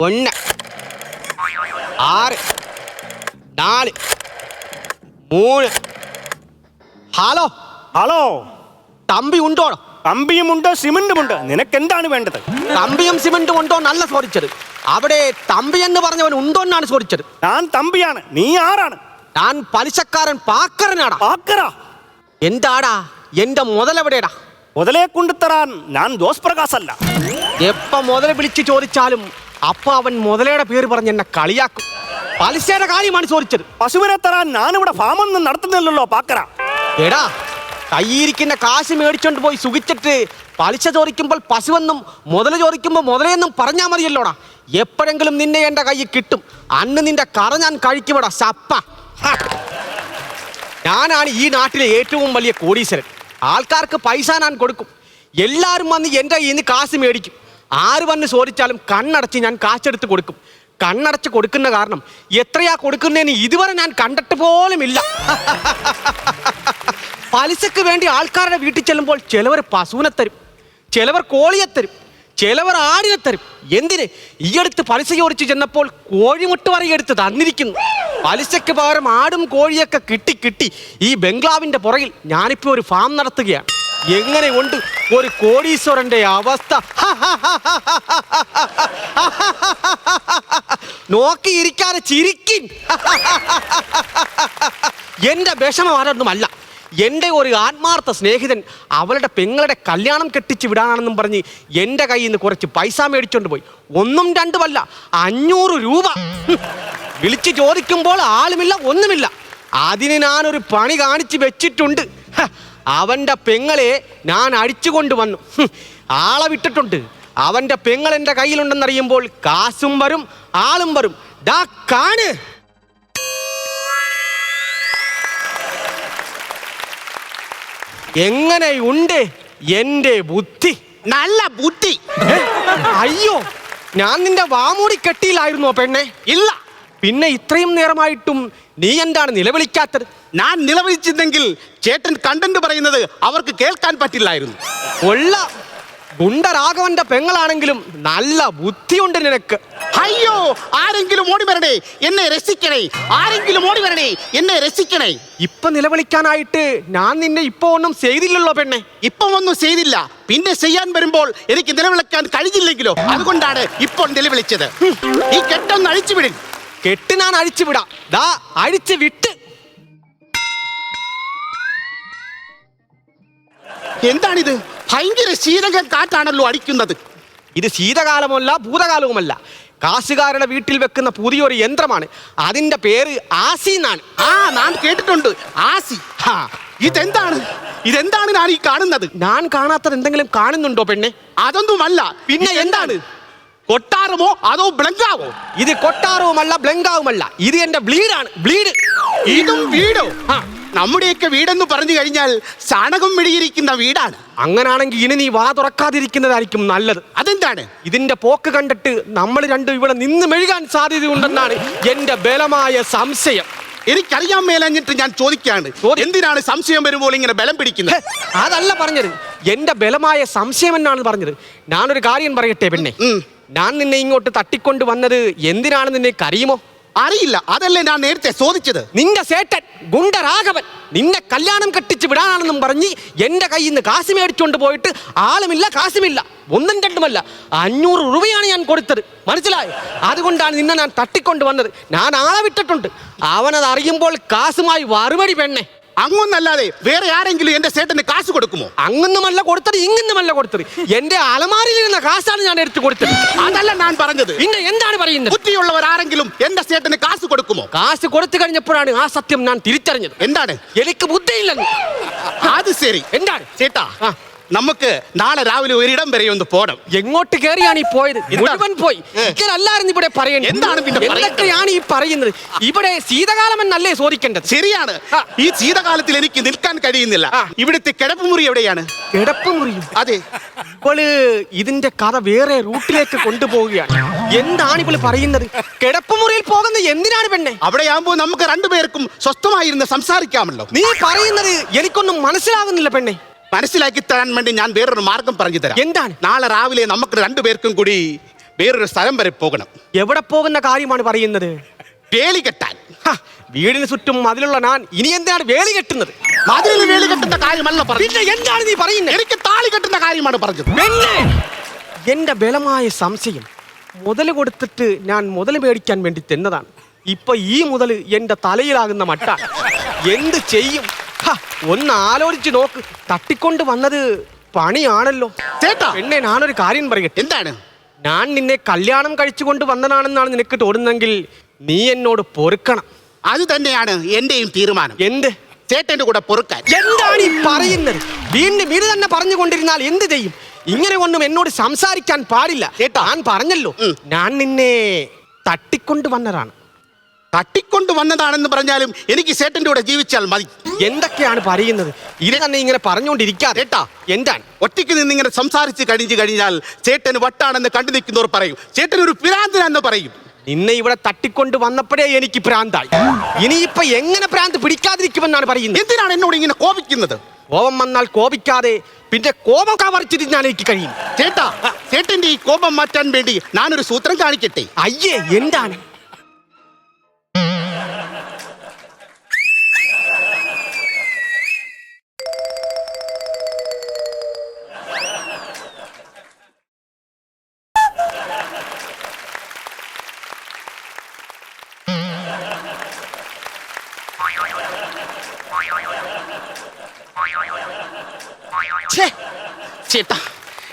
1 6 4 3 hello hello, Thampi ഉണ്ടോ? കമ്പിയുമുണ്ട്, സിമന്റുമുണ്ട്. നിനക്ക് എന്താണ് വേണ്ടത്? കമ്പിയും സിമന്റും ഉണ്ടോ എന്നല്ല ചോദിച്ചത്. അവിടെ തമ്പി എന്ന് പറഞ്ഞവൻ ഉണ്ടോ എന്നാണ് ചോദിച്ചത്. ഞാൻ തമ്പിയാണ്. നീ ആരാണ്? ഞാൻ പലിശക്കാരൻ പാക്കരനാടാ. പാക്കരാ? എന്താടാ എന്റെ മുതലെവിടെടാ? മുതലേ കൊണ്ടുതരാൻ ഞാൻ ജോസ് പ്രകാശ് അല്ല. എപ്പ മുതലെ വിളിച്ച് ചോദിച്ചാലും അപ്പൊ അവൻ മുതലയുടെ പേര് പറഞ്ഞ് എന്നെ കളിയാക്കും. പലിശയുടെ കാര്യമാണ് ചോദിച്ചത്. പശുവിനെ തരാൻ ഞാനിവിടെ ഫാമൊന്നും നടത്തുന്നില്ലല്ലോ പാക്കര. എടാ, കയ്യിരിക്കുന്ന കാശ് മേടിച്ചോണ്ട് പോയി സുഖിച്ചിട്ട് പലിശ ചോദിക്കുമ്പോൾ പശുവെന്നും മുതല ചോദിക്കുമ്പോൾ മുതലെന്നും പറഞ്ഞാൽ മതിയല്ലോടാ. എപ്പോഴെങ്കിലും നിന്നെ എൻ്റെ കയ്യിൽ കിട്ടും. അന്ന് നിന്റെ കറ ഞാൻ കഴിക്കുമടാ സപ്പ. ഞാനാണ് ഈ നാട്ടിലെ ഏറ്റവും വലിയ കോടീശ്വരൻ. ആൾക്കാർക്ക് പൈസ ഞാൻ കൊടുക്കും. എല്ലാവരും വന്ന് എൻ്റെ കയ്യിൽ നിന്ന് കാശ് മേടിക്കും. ആര് വന്ന് ചോദിച്ചാലും കണ്ണടച്ച് ഞാൻ കാശെടുത്ത് കൊടുക്കും. കണ്ണടച്ച് കൊടുക്കുന്ന കാരണം എത്രയാ കൊടുക്കുന്നതെന്ന് ഇതുവരെ ഞാൻ കണ്ടിട്ട് പോലുമില്ല. പലിശക്ക് വേണ്ടി ആൾക്കാരുടെ വീട്ടിൽ ചെല്ലുമ്പോൾ ചിലവർ പശുവിനെ തരും, ചിലവർ കോഴിയെ തരും, ചിലവർ ആടിനെ തരും. എന്തിന്? ഈ അടുത്ത് പലിശ ചോദിച്ച് ചെന്നപ്പോൾ കോഴിമുട്ട വരയെടുത്ത് തന്നിരിക്കുന്നു. പലിശയ്ക്ക് പകരം ആടും കോഴിയൊക്കെ കിട്ടി ഈ ബംഗ്ലാവിൻ്റെ പുറകിൽ ഞാനിപ്പോൾ ഒരു ഫാം നടത്തുകയാണ്. എങ്ങനെ ഉണ്ട് ഒരു കോടീശ്വരന്റെ അവസ്ഥ? നോക്കിയിരിക്കാതെ ചിരിക്കിൻ. എന്റെ വിഷമം ആരൊന്നുമല്ല. എൻ്റെ ഒരു ആത്മാർത്ഥ സ്നേഹിതൻ അവളുടെ പെങ്ങളുടെ കല്യാണം കെട്ടിച്ച് വിടാനാണെന്നും പറഞ്ഞ് എൻ്റെ കയ്യിൽ നിന്ന് കുറച്ച് പൈസ മേടിച്ചോണ്ട് പോയി. 1 2 500 രൂപ. വിളിച്ച് ചോദിക്കുമ്പോൾ ആളുമില്ല, ഒന്നുമില്ല. അതിന് ഞാനൊരു പണി കാണിച്ച് വെച്ചിട്ടുണ്ട്. അവൻ്റെ പെങ്ങളെ ഞാൻ അടിച്ചുകൊണ്ട് വന്നു. ആളെ വിട്ടിട്ടുണ്ട്. അവൻ്റെ പെങ്ങൾ എൻ്റെ കയ്യിലുണ്ടെന്നറിയുമ്പോൾ കാശും വരും, ആളും വരും. ദാ കാണ്. എങ്ങനെയുണ്ട് എൻ്റെ ബുദ്ധി? നല്ല ബുദ്ധി. അയ്യോ, ഞാൻ നിന്റെ വാമൂടി കെട്ടിയിലായിരുന്നോ പെണ്ണെ? ഇല്ല. പിന്നെ ഇത്രയും നേരമായിട്ടും നീ എന്താണ് നിലവിളിക്കാത്തത്? ഞാൻ നിലവിളിച്ചിരുന്നെങ്കിൽ ചേട്ടൻ കണ്ടന്റ് പറയുന്നത് അവർക്ക് കേൾക്കാൻ പറ്റില്ലായിരുന്നു. കൊള്ള ഗുണ്ടരാഘവന്റെ പെങ്ങളാണെങ്കിലും നല്ല ബുദ്ധിയുണ്ട് നിനക്ക്. അയ്യോ, ആരെങ്കിലും ഓടി വരണേ, എന്നെ രസിക്കണേ. ആരെങ്കിലും ഓടി വരണേ, എന്നെ രസിക്കണേ. ഇപ്പൊ നിലവിളിക്കാനായിട്ട് ഞാൻ നിന്നെ ഇപ്പൊ ഒന്നും ചെയ്തില്ലല്ലോ പെണ്ണെ. ഇപ്പം ഒന്നും ചെയ്തില്ല, പിന്നെ ചെയ്യാൻ വരുമ്പോൾ എനിക്ക് നിലവിളിക്കാൻ കഴിഞ്ഞില്ലെങ്കിലോ, അതുകൊണ്ടാണ് ഇപ്പോൾ നിലവിളിച്ചത്. ഈ കെട്ടൊന്ന് അഴിച്ചുവിടും. കെട്ട് ഞാൻ അഴിച്ചു വിടാം. ദാ അഴിച്ചു വിട്ട്. എന്താണിത്? ഭയങ്കര ശീതകം കാറ്റാണല്ലോ അടിക്കുന്നത്. ഇത് ശീതകാലമല്ല ഭൂതകാലവുമല്ല. കാശുകാരുടെ വീട്ടിൽ വെക്കുന്ന പുതിയൊരു യന്ത്രമാണ്. അതിന്റെ പേര് ആസി എന്നാണ്. ഞാൻ കേട്ടിട്ടുണ്ട്, ആസി. ഇതെന്താണ് ഞാൻ ഈ കാണുന്നത്? ഞാൻ കാണാത്തത് എന്തെങ്കിലും കാണുന്നുണ്ടോ പെണ്ണെ? അതൊന്നുമല്ല. പിന്നെ എന്താണ്? കൊട്ടാരമോ അതോ ബ്ലങ്കാവോ? ഇത് കൊട്ടാരവുമല്ല ബ്ലങ്കാവുമല്ല. ഇത് എന്റെ ബ്ലീഡാണ്. ബ്ലീഡ്. ഇതും വീടോ? നമ്മുടെയൊക്കെ വീടെന്ന് പറഞ്ഞു കഴിഞ്ഞാൽ ചാണകം മെഴുകിയിരിക്കുന്ന വീടാണ്. അങ്ങനാണെങ്കിൽ ഇനി നീ വാ തുറക്കാതിരിക്കുന്നതായിരിക്കും നല്ലത്. അതെന്താണ്? ഇതിന്റെ പോക്ക് കണ്ടിട്ട് നമ്മൾ രണ്ടും ഇവിടെ നിന്ന് മെഴുകാൻ സാധ്യതയുണ്ടെന്നാണ് എന്റെ ബലമായ സംശയം. എനിക്കറിയാൻ മേലഞ്ഞിട്ട് ഞാൻ ചോദിക്കാണ്, എന്തിനാണ് സംശയം വരുമ്പോൾ ഇങ്ങനെ ബലം പിടിക്കുന്നത്? അതല്ല പറഞ്ഞത്, എന്റെ ബലമായ സംശയം എന്നാണ് പറഞ്ഞത്. ഞാനൊരു കാര്യം പറയട്ടെ പെണ്ണെ, ഞാൻ നിന്നെ ഇങ്ങോട്ട് തട്ടിക്കൊണ്ട് വന്നത് എന്തിനാണെന്ന് നിനക്ക് അറിയുമോ? അറിയില്ല. അതല്ലേ ഞാൻ നേരത്തെ ചോദിച്ചത്. നിന്റെ സേട്ടൻ ഗുണ്ടരാഘവൻ നിന്നെ കല്യാണം കെട്ടിച്ച് വിടാനാണെന്നും പറഞ്ഞ് എന്റെ കയ്യിൽ നിന്ന് കാശ് മേടിച്ചുകൊണ്ട് പോയിട്ട് ആളുമില്ല, കാശുമില്ല. 1 2 500 രൂപയാണ് ഞാൻ കൊടുത്തത്. മനസ്സിലായോ? അതുകൊണ്ടാണ് നിന്നെ ഞാൻ തട്ടിക്കൊണ്ട് വന്നത്. ഞാൻ ആളെ വിട്ടിട്ടുണ്ട്. അവനത് അറിയുമ്പോൾ കാശുമായി മറുപടി പെണ്ണെ. അങ്ങൊന്നല്ലാതെ വേറെ ആരെങ്കിലും എന്റെ ചേട്ടന് കാശ് കൊടുക്കുമോ? അങ്ങൊന്നുമല്ല കൊടുത്തത്, ഇങ്ങൊന്നുമല്ല കൊടുത്തത്. എന്റെ അലമാരിലിരുന്ന കാശാണ് ഞാൻ എടുത്തു കൊടുത്തത്. അതല്ല ഞാൻ പറഞ്ഞത്. പിന്നെ എന്താണ് പറയുന്നത്? ബുദ്ധിയുള്ളവർ ആരെങ്കിലും എന്റെ ചേട്ടന് കാശ് കൊടുക്കുമോ? കാശ് കൊടുത്തു കഴിഞ്ഞപ്പോഴാണ് ആ സത്യം ഞാൻ തിരിച്ചറിഞ്ഞത്. എന്താണ്? എനിക്ക് ബുദ്ധിയില്ലെന്ന്. അത് ശരി. എന്താണ് ചേട്ടാ, നമുക്ക് നാളെ രാവിലെ ഒരിടം വരെ ഒന്ന് പോണം. എങ്ങോട്ട് കയറിയാണ് ഈ പോയത്? മുഴുവൻ പോയി. ഇല്ലായിരുന്നു ഇവിടെ പറയുന്നത്. എന്താണ് പിന്നെ എന്തൊക്കെയാണ് ഈ പറയുന്നത്? ഇവിടെ ശീതകാലം എന്നല്ലേ ചോദിക്കേണ്ടത്? ശരിയാണ്. ഈ ശീതകാലത്തിൽ എനിക്ക് നിൽക്കാൻ കഴിയുന്നില്ല. ഇവിടുത്തെ കിടപ്പുമുറി എവിടെയാണ്? കിടപ്പുമുറിയും? അതെ. ഇവള് ഇതിന്റെ കഥ വേറെ റൂട്ടിലേക്ക് കൊണ്ടുപോവുകയാണ്. എന്താണ് ഇവള് പറയുന്നത്? കിടപ്പുമുറിയിൽ പോകുന്നത് എന്തിനാണ് പെണ്ണെ? അവിടെയാകുമ്പോൾ നമുക്ക് രണ്ടുപേർക്കും സ്വസ്ഥമായിരുന്ന് സംസാരിക്കാമല്ലോ. നീ പറയുന്നത് എനിക്കൊന്നും മനസ്സിലാകുന്നില്ല പെണ്ണെ. മനസ്സിലാക്കി തരാൻ വേണ്ടി ഞാൻ വേറൊരു മാർഗം പറഞ്ഞു തരാം. എന്താണ്? നാളെ രാവിലെ നമുക്ക് രണ്ടുപേർക്കും കൂടി വേറൊരു സ്ഥലം വരെ പോകണം. എവിടെ പോകുന്ന കാര്യമാണ് പറയുന്നത്? വേലി കെട്ടാൻ. ഹ, വീടിന് ചുറ്റും മതിലുള്ള ഞാൻ ഇനി എന്താണ് വേലി കെട്ടുന്നത്? മതിലിന് വേലി കെട്ടുന്ന കാര്യമല്ല പറഞ്ഞത്. പിന്നെ എന്താണ് നീ പറയുന്നത്? എനിക്ക് താലി കെട്ടുന്ന കാര്യമാണ് പറഞ്ഞത്. പെണ്ണേ, എന്റെ ബലമായ സംശയം മുതൽ കൊടുത്തിട്ട് ഞാൻ മുതൽ മേടിക്കാൻ വേണ്ടി തന്നതാണ്. ഇപ്പൊ ഈ മുതൽ എന്റെ തലയിലാകുന്ന മട്ട എന്ത് ചെയ്യും? ഹ, ഒന്ന് ആലോചിച്ച് നോക്ക്. തട്ടിക്കൊണ്ട് വന്നത് പണിയാണല്ലോ. ചേട്ടാ, പെണ്ണെ, ഞാനൊരു കാര്യം പറയട്ടെ. എന്താണ്? ഞാൻ നിന്നെ കല്യാണം കഴിച്ചുകൊണ്ട് വന്നതാണെന്നാണ് നിനക്ക് തോന്നുന്നെങ്കിൽ നീ എന്നോട് പൊറുക്കണം. അത് തന്നെയാണ് എന്റെയും തീരുമാനം. എന്ത്? ചേട്ടന്റെ കൂടെ പൊറുക്കാൻ. എന്താണ് ഈ പറയുന്നത്? വീണ്ടും ഇത് തന്നെ പറഞ്ഞുകൊണ്ടിരുന്നാൽ എന്ത് ചെയ്യും? ഇങ്ങനെ ഒന്നും എന്നോട് സംസാരിക്കാൻ പാടില്ല. ഞാൻ പറഞ്ഞല്ലോ, ഞാൻ നിന്നെ തട്ടിക്കൊണ്ട് വന്നതാണ്. തട്ടിക്കൊണ്ട് വന്നതാണെന്ന് പറഞ്ഞാലും എനിക്ക് ചേട്ടന്റെ കൂടെ ജീവിച്ചാൽ മതി. എന്തൊക്കെയാണ് പറയുന്നത്? ഇത് തന്നെ ഇങ്ങനെ പറഞ്ഞുകൊണ്ടിരിക്കാതെ. ചേട്ടാ, എന്താണ്? ഒറ്റയ്ക്ക് നിന്ന് ഇങ്ങനെ സംസാരിച്ച് കഴിഞ്ഞാൽ ചേട്ടന് വട്ടാണെന്ന് കണ്ടു നിൽക്കുന്നവർ പറയും, ചേട്ടൻ ഒരു പിരാന്തനാന്ന് പറയും. നിന്നെ ഇവിടെ തട്ടിക്കൊണ്ട് വന്നപ്പോഴേ എനിക്ക് ഭ്രാന്തായി. ഇനിയിപ്പൊ എങ്ങനെ ഭ്രാന്ത് പിടിക്കാതിരിക്കുമെന്നാണ് പറയുന്നത്? എന്തിനാണ് എന്നോട് ഇങ്ങനെ കോപിക്കുന്നത്? കോപം വന്നാൽ കോപിക്കാതെ പിന്നെ കോപം കവർച്ചിരുന്നാൽ എനിക്ക് കഴിയും. ചേട്ടാ, ചേട്ടന്റെ ഈ കോപം മാറ്റാൻ വേണ്ടി ഞാനൊരു സൂത്രം കാണിക്കട്ടെ? അയ്യേ, എന്താണ്? ചേട്ടാ,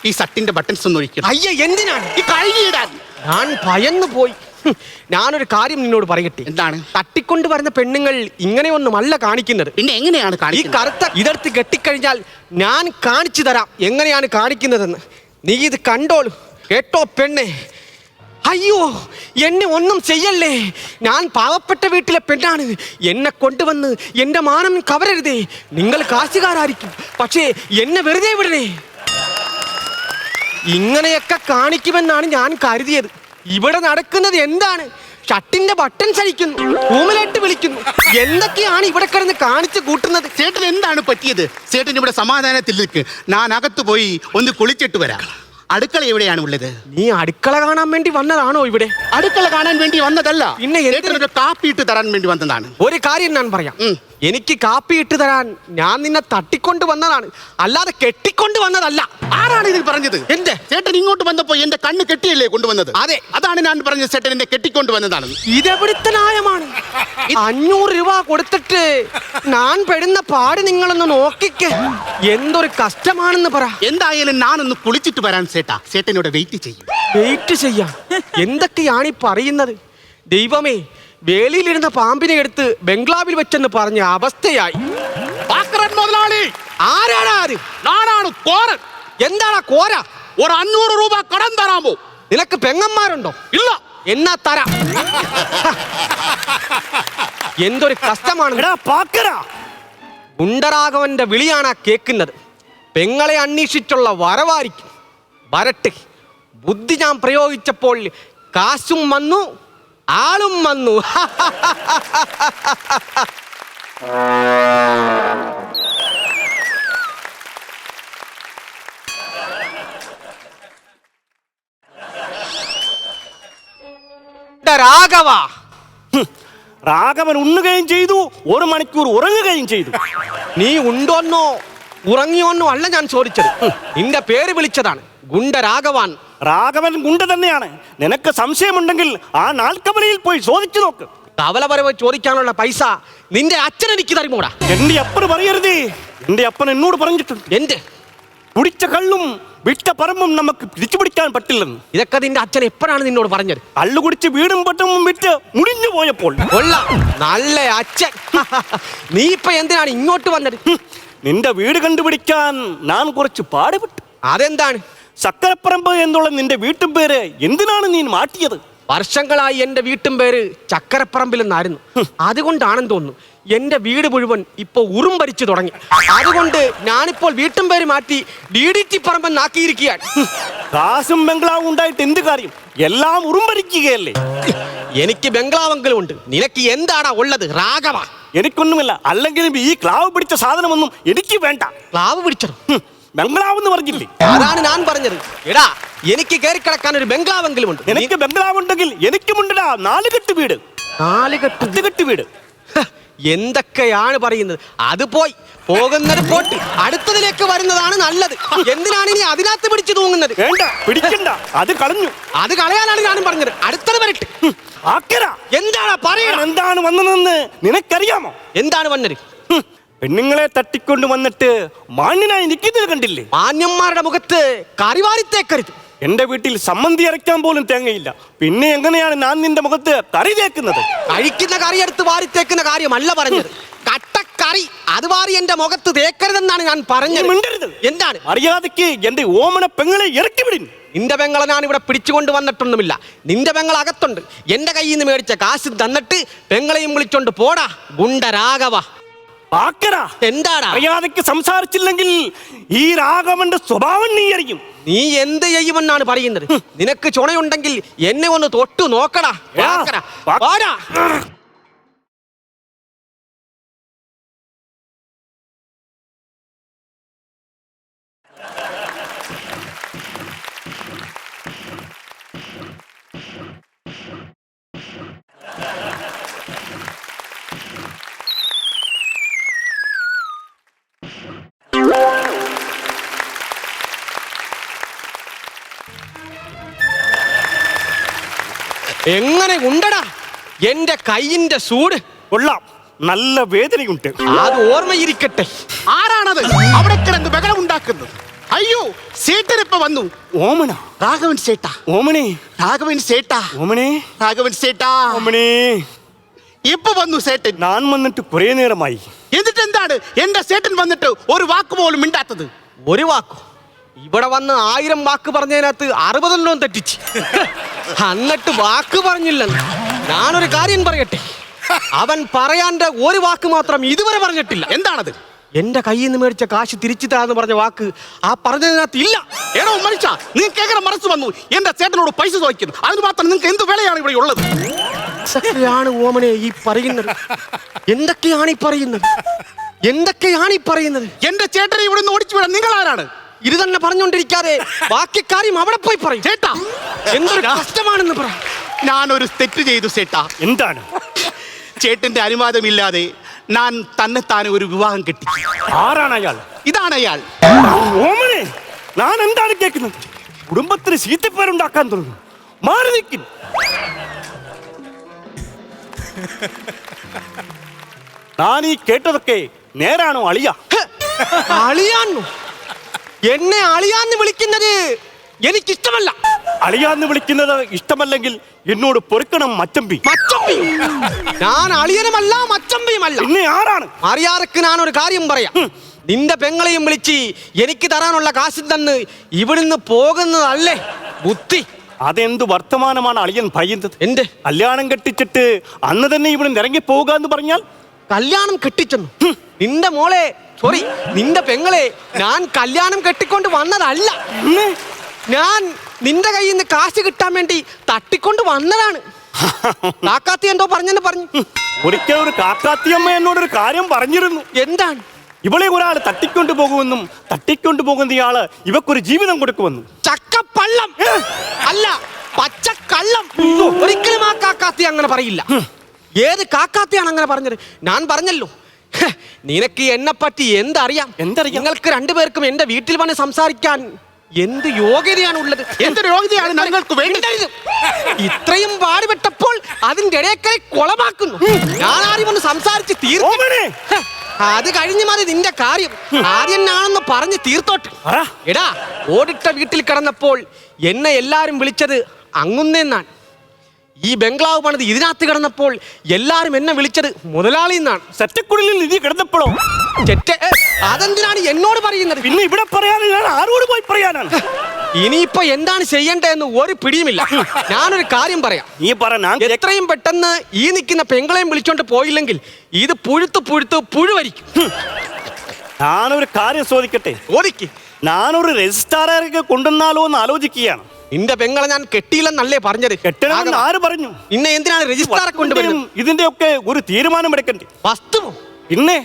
ഈ ഷർട്ടിന്റെ ബട്ടൺസ് ഒന്ന് ഒഴിക്കണം. അയ്യേ, എന്തിനാണ്? ഈ കഴുകിയിടാൻ. ഞാൻ ഭയന്നു പോയി. ഞാനൊരു കാര്യം നിന്നോട് പറയട്ടെ. എന്താണ്? തട്ടിക്കൊണ്ട് വരുന്ന പെണ്ണുങ്ങൾ ഇങ്ങനെയൊന്നുമല്ല കാണിക്കുന്നത്. പിന്നെ എങ്ങനെയാണ് ഈ കാണിക്കുന്നത്? കറുത്ത ഇതെടുത്ത് കെട്ടിക്കഴിഞ്ഞാൽ ഞാൻ കാണിച്ചു തരാം എങ്ങനെയാണ് കാണിക്കുന്നതെന്ന്. നീ ഇത് കണ്ടോളൂ. കേട്ടോ പെണ്ണെ? അയ്യോ, എന്നെ ഒന്നും ചെയ്യല്ലേ. ഞാൻ പാവപ്പെട്ട വീട്ടിലെ പെണ്ണാണ്. എന്നെ കൊണ്ടുവന്ന് എന്റെ മാനം കവരരുതേ. നിങ്ങൾ കാശുകാരായിരിക്കും, പക്ഷേ എന്നെ വെറുതെ വിടണേ. ഇങ്ങനെയൊക്കെ കാണിക്കുമെന്നാണ് ഞാൻ കരുതിയത്. ഇവിടെ നടക്കുന്നത് എന്താണ്? ഷട്ടിന്റെ ബട്ടൺ ചലിക്കുന്നു, റൂമിലിട്ട് വിളിക്കുന്നു. എന്തൊക്കെയാണ് ഇവിടെ കിടന്ന് കാണിച്ചു കൂട്ടുന്നത്? ചേട്ടൻ എന്താണ് പറ്റിയത്? ചേട്ടൻ ഇവിടെ സമാധാനത്തിൽ നിൽക്ക്. ഞാൻ അകത്ത് പോയി ഒന്ന് കുളിച്ചിട്ട് വരാം. അടുക്കള എവിടെയാണ് ഉള്ളത്? നീ അടുക്കള കാണാൻ വേണ്ടി വന്നതാണോ ഇവിടെ? അടുക്കള കാണാൻ വേണ്ടി വന്നതല്ല, പിന്നെ ചേട്ടനൊരു കാപ്പി ഇട്ട് തരാൻ വേണ്ടി വന്നതാണ്. ഒരു കാര്യം ഞാൻ പറയാം. എനിക്ക് കാപ്പി ഇട്ട് തരാൻ ഞാൻ നിന്നെ തട്ടിക്കൊണ്ട് വന്നതാണ്, അല്ലാതെ കെട്ടിക്കൊണ്ട് വന്നതല്ല. ആരാണ് ഇതിൽ പറഞ്ഞത്? എന്ത്? ചേട്ടൻ ഇങ്ങോട്ട് വന്നപ്പോ എന്റെ കണ്ണ് കെട്ടിയല്ലേ കൊണ്ടുവന്നത്? അതെ, അതാണ് ഞാൻ പറഞ്ഞത്. ചേട്ടൻ എന്നെ കെട്ടിക്കൊണ്ട് വന്നതാണ്. ഇതെവിടുത്തെ ന്യായമാണ്? 500 രൂപ കൊടുത്തിട്ട് ഞാൻ പെടുന്ന പാട് നിങ്ങളൊന്ന് നോക്കിക്ക്. എന്തൊരു കഷ്ടമാണെന്ന് പറ. എന്തായാലും ഞാനൊന്ന് കുളിച്ചിട്ട് വരാൻ ചേട്ടാ. ചേട്ടനോട് വെയിറ്റ് ചെയ്യും. വെയിറ്റ് ചെയ്യാം? എന്തൊക്കെയാണ് ഈ പറയുന്നത്? ദൈവമേ, വേലിയിലിരുന്ന പാമ്പിനെ എടുത്ത് ബംഗ്ലാവിൽ വെച്ചെന്ന് പറഞ്ഞ അവസ്ഥയായി. മുതലാളി, ആരാണ് ആര്? ഞാനാണ് കോരൻ. എന്താണ് കോര? ഒരു 500 രൂപ കടം തരാമോ? നിനക്ക് പെങ്ങന്മാരുണ്ടോ? ഇല്ല. എന്നാ തരാം. എന്തൊരു കഷ്ടമാണ്. എടാ പാക്കര, ഗുണ്ടരാഘവന്റെ വിളിയാണ് കേൾക്കുന്നത്. പെങ്ങളെ അന്വേഷിച്ചുള്ള വരവായിരിക്കും. വരട്ടെ. ബുദ്ധി ഞാൻ പ്രയോഗിച്ചപ്പോൾ കാശും വന്നു, ആളും വന്നു. രാഘവ, രാഘവൻ ഉണ്ണുകയും ചെയ്തു, 1 മണിക്കൂർ ഉറങ്ങുകയും ചെയ്തു. നീ ഉണ്ടോന്നോ ഉറങ്ങിയോന്നോ അല്ല ഞാൻ ചോദിച്ചത്. നിന്റെ പേര് വിളിച്ചതാണ്. ഗുണ്ടരാഘവാൻ. രാഘവൻ ഗുണ്ട തന്നെയാണ്. നിനക്ക് സംശയമുണ്ടെങ്കിൽ ആ നാൽക്കവലയിൽ പോയി ചോദിച്ചു നോക്ക്. കവലവരവ് ചോദിക്കാനുള്ള പൈസ നിന്റെ അച്ഛൻ എനിക്ക് തരുമോടാ? എന്റെ അപ്പന് പറയരുതേ. എന്റെ അപ്പൻ എന്നോട് പറഞ്ഞിട്ടുണ്ട്, എന്ത്? കുടിച്ച കള്ളും വിട്ട പറമ്പും നമുക്ക് തിരിച്ചു പിടിക്കാൻ പറ്റില്ലെന്ന്. ഇതൊക്കെ നിന്റെ അച്ഛൻ എപ്പോഴാണ് നിന്നോട് പറഞ്ഞത്? കള്ളു കുടിച്ച് വീടും പട്ടവും വിറ്റ് മുടിഞ്ഞു പോയപ്പോൾ. കൊള്ളാം, നല്ല അച്ഛൻ. നീ ഇപ്പൊ എന്തിനാണ് ഇങ്ങോട്ട് വന്നത്? നിന്റെ വീട് കണ്ടുപിടിക്കാൻ ഞാൻ കുറച്ച് പാടുപെട്ടു. അതെന്താണ്? ചക്കരപ്പറമ്പ് എന്നുള്ള നിന്റെ വീട്ടും പേര് എന്തിനാണ് നീ മാറ്റിയത്? വർഷങ്ങളായി എന്റെ വീട്ടും പേര് ചക്കരപ്പറമ്പിലെന്നായിരുന്നു. അതുകൊണ്ടാണെന്ന് തോന്നുന്നു എന്റെ വീട് മുഴുവൻ ഇപ്പൊ ഉറുമ്പരിച്ചു തുടങ്ങി. അതുകൊണ്ട് ഞാനിപ്പോൾ വീട്ടും പേര് മാറ്റി DDT പറമ്പെന്നാക്കിയിരിക്കുകയാണ്. കാശും ബംഗ്ലാവും ഉണ്ടായിട്ട് എന്ത് കാര്യം? എല്ലാം ഉറുമ്പരിക്കുകയല്ലേ. എനിക്ക് ബംഗ്ലാവെങ്കിലും ഉണ്ട്. നിനക്ക് എന്താടാ ഉള്ളത് രാഘവ? എനിക്കൊന്നുമില്ല. അല്ലെങ്കിലും ഈ ക്ലാവ് പിടിച്ച സാധനമൊന്നും എനിക്ക് വേണ്ട. ക്ലാവ് പിടിച്ചത് ബംഗ്ലാവ് എന്ന് പറഞ്ഞില്ലേ? അതാണ് ഞാൻ പറഞ്ഞത്. എടാ, എനിക്ക് കയറി കിടക്കാൻ ഒരു ബംഗ്ലാവെങ്കിലും ഉണ്ട്. എനിക്ക് ബംഗ്ലാവ് ഉണ്ടെങ്കിൽ എനിക്കുമുണ്ടടാ 4 കെട്ട് വീട്. 4 കെട്ട് 10 കെട്ട് വീട്. എന്തൊക്കെയാണ് പറയുന്നത്? അത് പോയി പോകുന്നത് പോട്ട് അടുത്തതിലേക്ക് വരുന്നതാണ് നല്ലത്. എന്തിനാണ് ഇനി അതിനകത്ത് പിടിച്ചു തൂങ്ങുന്നത്? വേണ്ട, പിടിക്കണ്ട, അത് കളഞ്ഞു. അത് കളയാനാണ് ഞാനും പറഞ്ഞത്. അടുത്തത് വരട്ടെ. എന്താണ് പറയണം? എന്താണ് വന്നതെന്ന് നിനക്കറിയാമോ? എന്താണ് വന്നത്? പെണ്ണുങ്ങളെ തട്ടിക്കൊണ്ട് വന്നിട്ട് മാന്യനായി നിൽക്കുന്നത് കണ്ടില്ലേ? മാന്യന്മാരുടെ മുഖത്ത് കറിവാരിത്തേക്കരുത്. എന്റെ വീട്ടിൽ സമ്മന്തി അരയ്ക്കാൻ പോലും തേങ്ങയില്ല, പിന്നെ എങ്ങനെയാണ് ഞാൻ നിന്റെ മുഖത്ത് കറി തേക്കുന്നത്? കഴിക്കുന്ന കറി എടുത്ത് വാരിത്തേക്കുന്ന കാര്യമല്ല പറഞ്ഞത്. കട്ടക്കറി അത് വാരി എന്റെ മുഖത്ത് തേക്കരുതെന്നാണ് ഞാൻ പറഞ്ഞത്. മിണ്ടരുത്. എന്താണ്? മര്യാദയ്ക്ക് എന്റെ ഓമന പെങ്ങളെ ഇറക്കി വിടും. നിന്റെ പെങ്ങളെ ഞാൻ ഇവിടെ പിടിച്ചുകൊണ്ട് വന്നിട്ടൊന്നുമില്ല. നിന്റെ പെങ്ങൾ അകത്തുണ്ട്. എന്റെ കയ്യിൽ നിന്ന് മേടിച്ച കാശ് തന്നിട്ട് പെങ്ങളെയും വിളിച്ചോണ്ട് പോടാ ഗുണ്ടരാഘവ. എന്താടാ മര്യാദയ്ക്ക് സംസാരിച്ചില്ലെങ്കിൽ ഈ രാഘവന്റെ സ്വഭാവം നീ അറിയും. നീ എന്ത് ചെയ്യുമെന്നാണ് പറയുന്നത്? നിനക്ക് ചുണയുണ്ടെങ്കിൽ എന്നെ ഒന്ന് തൊട്ടു നോക്കടാ. എങ്ങനെ ഉണ്ടടാ എന്റെ കൈയിന്റെ സൂട്? കൊള്ളാം, നല്ല വേദനയുണ്ട്. അത് ഓർമ്മയിരിക്കട്ടെ. ആരാണത് അവിടെ കിടന്ന് ബഹളം ഉണ്ടാക്കുന്നത്? അയ്യോ, സേട്ടനിപ്പ വന്നു. ഓമന രാഘവൻ സേട്ടാ. ഓമനെ രാഘവൻ സേട്ടാ. ഓമനെ രാഘവൻ സേട്ടാ. ഓമനെ ഇപ്പൊ വന്നു സേട്ടൻ. ഞാൻ വന്നിട്ട് കുറെ നേരമായി. എന്നിട്ട് എന്താണ് എന്റെ സേട്ടൻ വന്നിട്ട് ഒരു വാക്ക് പോലും മിണ്ടാത്തത്? ഒരു വാക്കു ഇവിടെ വന്ന് 1000 വാക്ക് പറഞ്ഞതിനകത്ത് 60 തെറ്റിച്ച്. എന്നിട്ട് വാക്ക് പറഞ്ഞില്ലെന്ന്. ഞാനൊരു കാര്യം പറയട്ടെ, അവൻ പറയാൻ്റെ ഒരു വാക്ക് മാത്രം ഇതുവരെ പറഞ്ഞിട്ടില്ല. എന്താണത്? എന്റെ കയ്യിൽ നിന്ന് മേടിച്ച കാശ് തിരിച്ചു തരാന്ന് പറഞ്ഞ വാക്ക് ആ പറഞ്ഞതിനകത്ത് ഇല്ല. ഏടോ മനുഷ്യ, നിങ്ങൾക്ക് എങ്ങനെ മനസ്സ് വന്നു എന്റെ ചേട്ടനോട് പൈസ ചോദിക്കുന്നു? അതിന് മാത്രം നിങ്ങൾക്ക് എന്ത് വിലയാണ് ഇവിടെ ഉള്ളത്? എന്തൊക്കെയാണ് ഓമനെ ഈ പറയുന്നത്? എന്തൊക്കെയാണ് ഈ പറയുന്നത്? എന്തൊക്കെയാണ് ഈ പറയുന്നത്? എന്റെ ചേട്ടനെ ഇവിടെ നിന്ന് ഓടിച്ചു വിടാൻ നിങ്ങൾ ആരാണ്? ഇത് തന്നെ പറഞ്ഞുകൊണ്ടിരിക്കാതെ ബാക്കി കാര്യം അവിടെ പോയി പറയും. ചേട്ടാ, എന്തൊരു കഷ്ടമാണെന്ന് പറ. ഞാനൊരു തെറ്റ് ചെയ്തു ചേട്ടാ. എന്താണ്? ചേട്ടന്റെ അനുവാദമില്ലാതെ ഞാൻ തന്നെത്താനെ ഒരു വിവാഹം കെട്ടി. ആരാണ് അയാൾ? ഇതാണ് അയാൾ. ഓമനെ, ഞാൻ എന്താണ് കേൾക്കുന്നത്? കുടുംബത്തിന് ചീത്തപ്പേരുണ്ടാക്കാൻ തുടങ്ങും. മാറി നിൽക്കും. ഞാൻ ഈ കേട്ടതൊക്കെ നേരാണോ അളിയ? അളിയാന്നു? എന്നെ അളിയാന്ന് വിളിക്കുന്നത് എനിക്കിഷ്ടമല്ല. അളിയാന്ന് വിളിക്കുന്നത് ഇഷ്ടമല്ലെങ്കിൽ എന്നോട് പൊറുക്കണം മച്ചമ്പി. മച്ചമ്പിയും ഞാൻ അളിയനുമല്ല മച്ചമ്പിയുമല്ല. പിന്നെ ആരാണ്? അറിയാറക്ക് ഞാനൊരു കാര്യം പറയാം. നിന്റെ പെങ്ങളെയും വിളിച്ച് എനിക്ക് തരാനുള്ള കാശും തന്ന് ഇവിടുന്ന് പോകുന്നതല്ലേ ബുദ്ധി? അതെന്ത് വർത്തമാനമാണ് അളിയൻ പറയുന്നത്? എന്ത്? കല്യാണം കെട്ടിച്ചിട്ട് അന്ന് തന്നെ ഇവിടെ ഇറങ്ങി പോവുക എന്ന് പറഞ്ഞാൽ? കല്യാണം കെട്ടിച്ചെന്നു? നിന്റെ മോളെ, സോറി, നിന്റെ പെങ്ങളെ ഞാൻ കല്യാണം കെട്ടിക്കൊണ്ട് വന്നതല്ല. ഞാൻ നിന്റെ കയ്യിൽ നിന്ന് കാശ് കിട്ടാൻ വേണ്ടി തട്ടിക്കൊണ്ട് വന്നതാണ്. കാക്കാത്തി എന്തോ പറഞ്ഞെന്ന് പറഞ്ഞു. ഒരിക്കൽ ഒരു കാക്കാത്തിയമ്മ എന്നോടൊരു കാര്യം പറഞ്ഞിരുന്നു. എന്താണ്? ഇവളെ ഒരാൾ തട്ടിക്കൊണ്ടു പോകുമെന്നും തട്ടിക്കൊണ്ടു പോകുന്ന ഇയാള് ഇവക്കൊരു ജീവിതം കൊടുക്കുമെന്നും. ചക്കപ്പള്ളം അല്ല, പച്ചക്കള്ളം. ഒരിക്കലും ആ കാക്കാത്തി അങ്ങനെ പറയില്ല. ഏത് കാക്കാത്തിയാണ് അങ്ങനെ പറഞ്ഞത്? ഞാൻ പറഞ്ഞല്ലോ, നിനക്ക് എന്നെ പറ്റി എന്തറിയാം? നിങ്ങൾക്ക് രണ്ടുപേർക്കും എന്റെ വീട്ടിൽ വന്ന് സംസാരിക്കാൻ എന്ത് യോഗ്യതയാണ് ഉള്ളത്? എന്തൊരു യോഗ്യതയാണ് നിങ്ങൾക്ക് വേണ്ടത്? ഇത്രയും പാടുപെട്ടപ്പോൾ അതിന്റെ ഇടയ്ക്കായി കൊളമാക്കുന്നു. ഞാൻ ആരും ഒന്ന് സംസാരിച്ച് തീർന്നു. അത് കഴിഞ്ഞു മതി നിന്റെ കാര്യം. ആദ്യം ഞാനൊന്ന് പറഞ്ഞ് തീർത്തോട്ട്. എടാ, ഓടിട്ട വീട്ടിൽ കിടന്നപ്പോൾ എന്നെ എല്ലാരും വിളിച്ചത് അങ്ങുന്നെന്നാണ്. ഈ ബംഗ്ലാവ് പണിത് ഇതിനകത്ത് കിടന്നപ്പോൾ എല്ലാരും എന്നെ വിളിച്ചത് മുതലാളി എന്നാണ്. സെറ്റക്കുള്ളിൽ നിധി കിടന്നപ്പോഴോ? അതെന്തിനാണ് എന്നോട് പറയുന്നത്? പിന്നെ ഇവിടെ പറയാൻ ആരോട് പോയി പറയാനാണ്? ഇനിയിപ്പോ എന്താണ് ചെയ്യേണ്ടതെന്ന് ഒരു പിടിയുമില്ല. ഞാനൊരു കാര്യം പറയാം. നീ പറ. എത്രയും പെട്ടെന്ന് ഈ നിൽക്കുന്ന പെങ്ങളെയും വിളിച്ചോണ്ട് പോയില്ലെങ്കിൽ ഇത് പുഴുത്ത് പുഴുവരിക്കും. ഞാനൊരു കാര്യം ചോദിക്കട്ടെ? ചോദിക്ക്. ഞാനൊരു രജിസ്ട്രാറൊക്കെ കൊണ്ടുവന്നാലോ എന്ന് ആലോചിക്കുകയാണ്. നിന്റെ പെങ്ങളെ ഞാൻ കെട്ടിയില്ലെന്നല്ലേ പറഞ്ഞത്? കെട്ടണമെന്ന് ആര് പറഞ്ഞു? നിന്നെ എന്തിനാണ് രജിസ്ട്രാറെ കൊണ്ടുവരുന്നത്? ഇതിന്റെ ഒക്കെ ഒരു തീരുമാനം എടുക്കണ്ടേ? വസ്തുവോ? പിന്നെ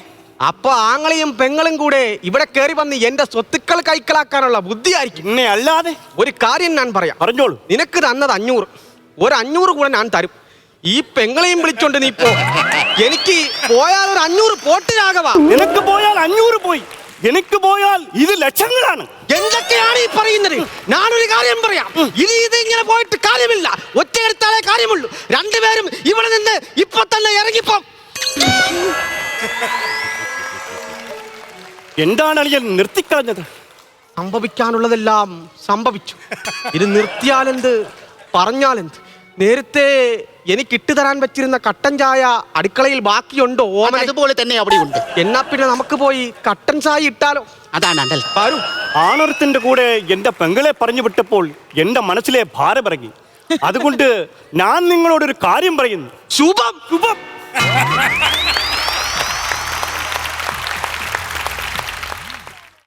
അപ്പൊ ആങ്ങളെയും പെങ്ങളും കൂടെ ഇവിടെ കയറി വന്ന് എന്റെ സ്വത്തുക്കൾ കൈക്കലാക്കാനുള്ള ബുദ്ധിയായിരിക്കും. പിന്നെ അല്ലാതെ. ഒരു കാര്യം ഞാൻ പറയാം. പറഞ്ഞോളൂ. നിനക്ക് തന്നത് 500, ഒരു 500 കൂടെ ഞാൻ തരും. ഈ പെങ്ങളെയും വിളിച്ചോണ്ട് നീ പോ. എനിക്ക് പോയാൽ ഒരു 500 പോട്ട് രാഘവ. നിനക്ക് പോയാൽ 500 പോയി, എനിക്ക് പോയാൽ ഇത് ലക്ഷങ്ങളാണ്. എന്തൊക്കെയാണ് ഈ പറയുന്നത്? ഞാനൊരു കാര്യം പറയാം. ഇത് ഇങ്ങനെ പോയിട്ട് കാര്യമില്ല. ഒറ്റയെടുത്താലേ കാര്യമുള്ളൂ. രണ്ടുപേരും ഇവിടെ നിന്ന് ഇപ്പൊ തന്നെ ഇറങ്ങിപ്പോ. എന്താണ് അളിയൻ നിർത്തിക്കളഞ്ഞത്? സംഭവിക്കാനുള്ളതെല്ലാം സംഭവിച്ചു. ഇത് നിർത്തിയാലെന്ത്, പറഞ്ഞാലെന്ത്? നേരത്തെ എനിക്ക് ഇട്ടുതരാൻ വെച്ചിരുന്ന കട്ടൻ ചായ അടുക്കളയിൽ ബാക്കിയുണ്ടോ? ഓമന അതുപോലെ തന്നെ അവിടെ ഉണ്ട്. എന്നാ പിന്നെ നമുക്ക് പോയി കട്ടൻ ചായ ഇട്ടാലോ? അതാണ് അണ്ടൽ. വരൂ. ആണർത്തിന്റെ കൂടെ എന്റെ പെങ്ങളെ പറഞ്ഞു വിട്ടപ്പോൾ എന്റെ മനസ്സിലെ ഭാരമിറങ്ങി. അതുകൊണ്ട് ഞാൻ നിങ്ങളോടൊരു കാര്യം പറയുന്നു. ശുഭം. ശുഭം.